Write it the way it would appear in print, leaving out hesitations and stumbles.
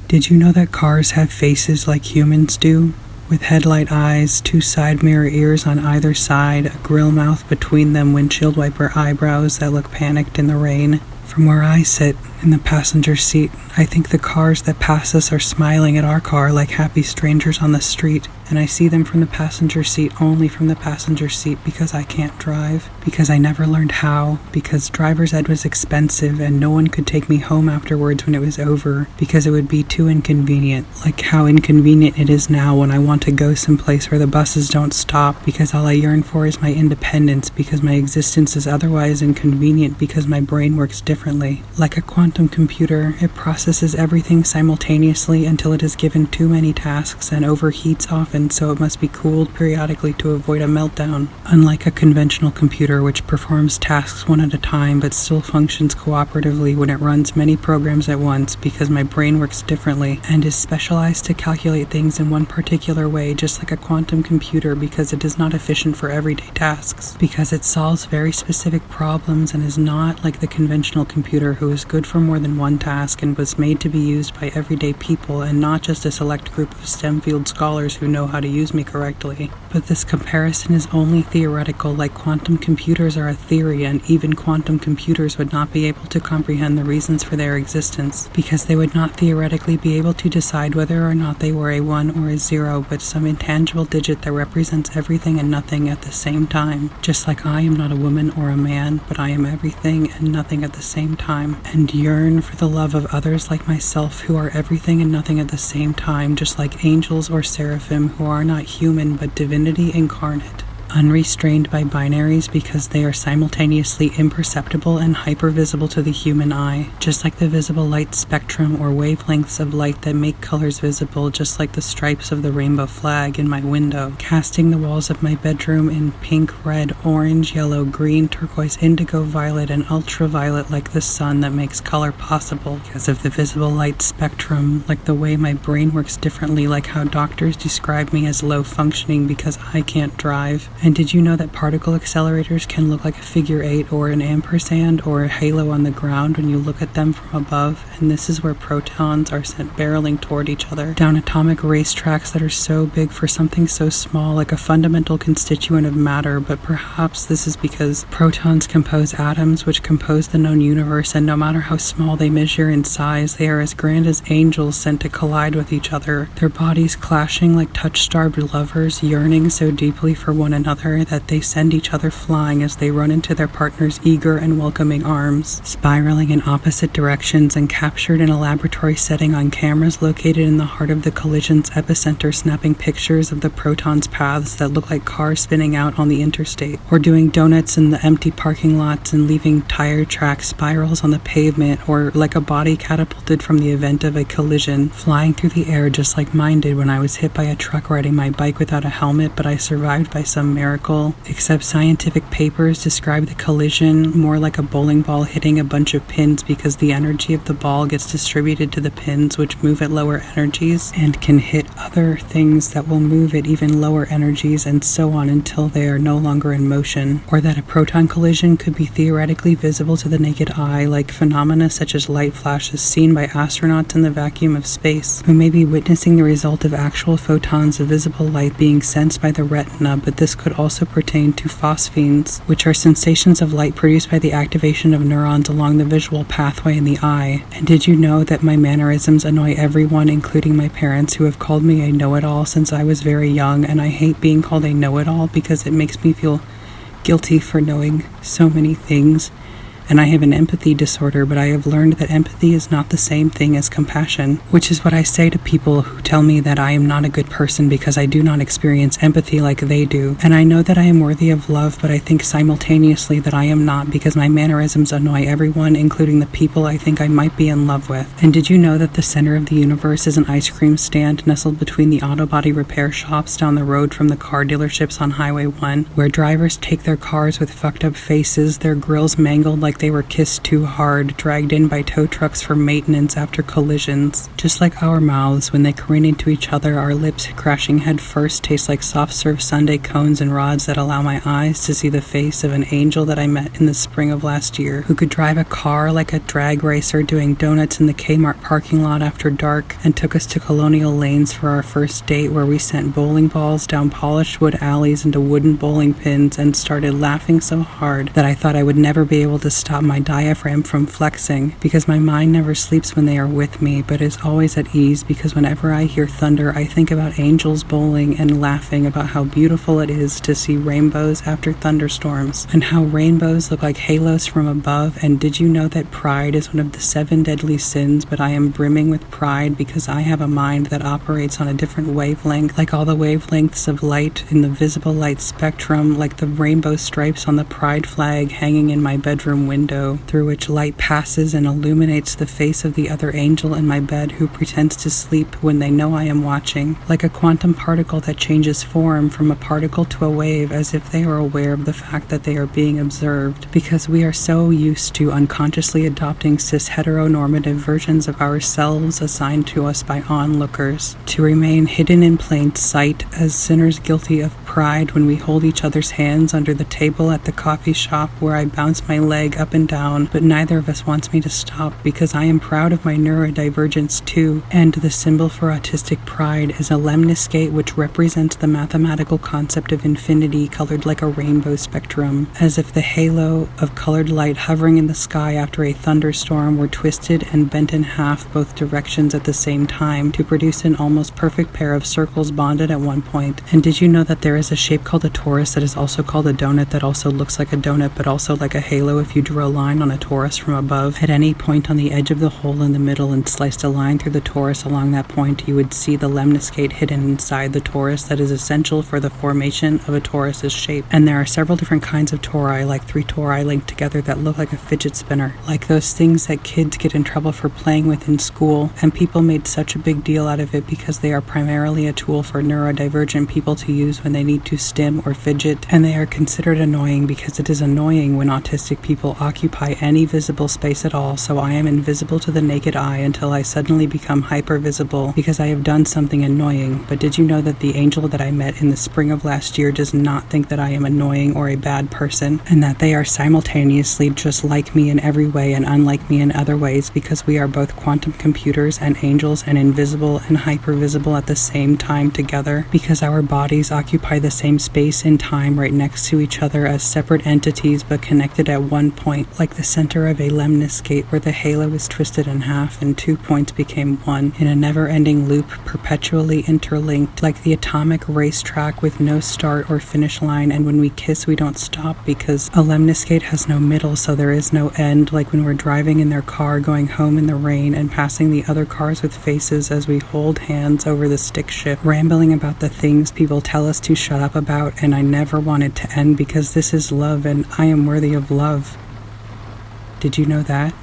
Did you know that cars have faces like humans do? With headlight eyes, 2 side mirror ears on either side, a grill mouth between them, windshield wiper eyebrows that look panicked in the rain. From where I sit, in the passenger seat, I think the cars that pass us are smiling at our car like happy strangers on the street, and I see them from the passenger seat only from the passenger seat because I can't drive, because I never learned how, because driver's ed was expensive and no one could take me home afterwards when it was over, because it would be too inconvenient, like how inconvenient it is now when I want to go someplace where the buses don't stop, because all I yearn for is my independence, because my existence is otherwise inconvenient, because my brain works differently. Like a quantum computer, it processes everything simultaneously until it is given too many tasks and overheats often, so it must be cooled periodically to avoid a meltdown. Unlike a conventional computer, which performs tasks one at a time but still functions cooperatively when it runs many programs at once, because my brain works differently and is specialized to calculate things in one particular way, just like a quantum computer, because it is not efficient for everyday tasks, because it solves very specific problems and is not like the conventional computer, who is good for more than one task and was made to be used by everyday people and not just a select group of STEM field scholars who know how to use me correctly. But this comparison is only theoretical, like quantum computers are a theory, and even quantum computers would not be able to comprehend the reasons for their existence, because they would not theoretically be able to decide whether or not they were a 1 or a 0, but some intangible digit that represents everything and nothing at the same time. Just like I am not a woman or a man, but I am everything and nothing at the same time, and yearn for the love of others like myself who are everything and nothing at the same time, just like angels or seraphim who are not human but divinity incarnate. Unrestrained by binaries because they are simultaneously imperceptible and hypervisible to the human eye, just like the visible light spectrum or wavelengths of light that make colors visible, just like the stripes of the rainbow flag in my window, casting the walls of my bedroom in pink, red, orange, yellow, green, turquoise, indigo, violet, and ultraviolet, like the sun that makes color possible because of the visible light spectrum, like the way my brain works differently, like how doctors describe me as low functioning because I can't drive. And did you know that particle accelerators can look like a figure 8 or an ampersand or a halo on the ground when you look at them from above? And this is where protons are sent barreling toward each other down atomic racetracks that are so big for something so small, like a fundamental constituent of matter. But perhaps this is because protons compose atoms which compose the known universe, and no matter how small they measure in size, they are as grand as angels sent to collide with each other, their bodies clashing like touch-starved lovers, yearning so deeply for one another that they send each other flying as they run into their partner's eager and welcoming arms, spiraling in opposite directions and captured in a laboratory setting on cameras located in the heart of the collision's epicenter, snapping pictures of the protons' paths that look like cars spinning out on the interstate, or doing donuts in the empty parking lots and leaving tire track spirals on the pavement, or like a body catapulted from the event of a collision, flying through the air just like mine did when I was hit by a truck riding my bike without a helmet, but I survived by some miracle, except scientific papers describe the collision more like a bowling ball hitting a bunch of pins, because the energy of the ball gets distributed to the pins, which move at lower energies and can hit other things that will move at even lower energies, and so on until they are no longer in motion. Or that a proton collision could be theoretically visible to the naked eye, like phenomena such as light flashes seen by astronauts in the vacuum of space, who may be witnessing the result of actual photons of visible light being sensed by the retina. But this could also pertain to phosphenes, which are sensations of light produced by the activation of neurons along the visual pathway in the eye. And did you know that my mannerisms annoy everyone, including my parents, who have called me a know-it-all since I was very young, and I hate being called a know-it-all because it makes me feel guilty for knowing so many things. And I have an empathy disorder, but I have learned that empathy is not the same thing as compassion, which is what I say to people who tell me that I am not a good person because I do not experience empathy like they do. And I know that I am worthy of love, but I think simultaneously that I am not, because my mannerisms annoy everyone, including the people I think I might be in love with. And did you know that the center of the universe is an ice cream stand nestled between the auto body repair shops down the road from the car dealerships on Highway 1, where drivers take their cars with fucked up faces, their grills mangled like like they were kissed too hard, dragged in by tow trucks for maintenance after collisions. Just like our mouths, when they careen into each other, our lips crashing head first taste like soft-serve sundae cones and rods that allow my eyes to see the face of an angel that I met in the spring of last year, who could drive a car like a drag racer doing donuts in the Kmart parking lot after dark, and took us to Colonial Lanes for our first date, where we sent bowling balls down polished wood alleys into wooden bowling pins and started laughing so hard that I thought I would never be able to stop my diaphragm from flexing, because my mind never sleeps when they are with me, but is always at ease, because whenever I hear thunder, I think about angels bowling and laughing about how beautiful it is to see rainbows after thunderstorms, and how rainbows look like halos from above. And did you know that pride is one of the 7 deadly sins? But I am brimming with pride because I have a mind that operates on a different wavelength, like all the wavelengths of light in the visible light spectrum, like the rainbow stripes on the pride flag hanging in my bedroom window, through which light passes and illuminates the face of the other angel in my bed who pretends to sleep when they know I am watching, like a quantum particle that changes form from a particle to a wave, as if they are aware of the fact that they are being observed, because we are so used to unconsciously adopting cis-heteronormative versions of ourselves assigned to us by onlookers, to remain hidden in plain sight as sinners guilty of pride when we hold each other's hands under the table at the coffee shop where I bounce my leg up and down, but neither of us wants me to stop, because I am proud of my neurodivergence too, and the symbol for autistic pride is a lemniscate, which represents the mathematical concept of infinity colored like a rainbow spectrum, as if the halo of colored light hovering in the sky after a thunderstorm were twisted and bent in half both directions at the same time to produce an almost perfect pair of circles bonded at one point. And did you know that there is a shape called a torus that is also called a donut, that also looks like a donut but also like a halo if you drew a line on a torus from above at any point on the edge of the hole in the middle and sliced a line through the torus along that point, you would see the lemniscate hidden inside the torus that is essential for the formation of a torus's shape. And there are several different kinds of tori, like 3 tori linked together, that look like a fidget spinner, like those things that kids get in trouble for playing with in school, and people made such a big deal out of it because they are primarily a tool for neurodivergent people to use when they need to stim or fidget, and they are considered annoying because it is annoying when autistic people occupy any visible space at all. So I am invisible to the naked eye until I suddenly become hyper visible because I have done something annoying. But did you know that the angel that I met in the spring of last year does not think that I am annoying or a bad person, and that they are simultaneously just like me in every way and unlike me in other ways, because we are both quantum computers and angels and invisible and hyper visible at the same time together, because our bodies occupy the same space and time right next to each other as separate entities but connected at one point, like the center of a lemniscate where the halo is twisted in half and 2 points became one in a never-ending loop, perpetually interlinked, like the atomic racetrack with no start or finish line. And when we kiss, we don't stop because a lemniscate has no middle, so there is no end, like when we're driving in their car going home in the rain and passing the other cars with faces as we hold hands over the stick shift, rambling about the things people tell us to shut up about. And I never want it to end because this is love and I am worthy of love. Did you know that?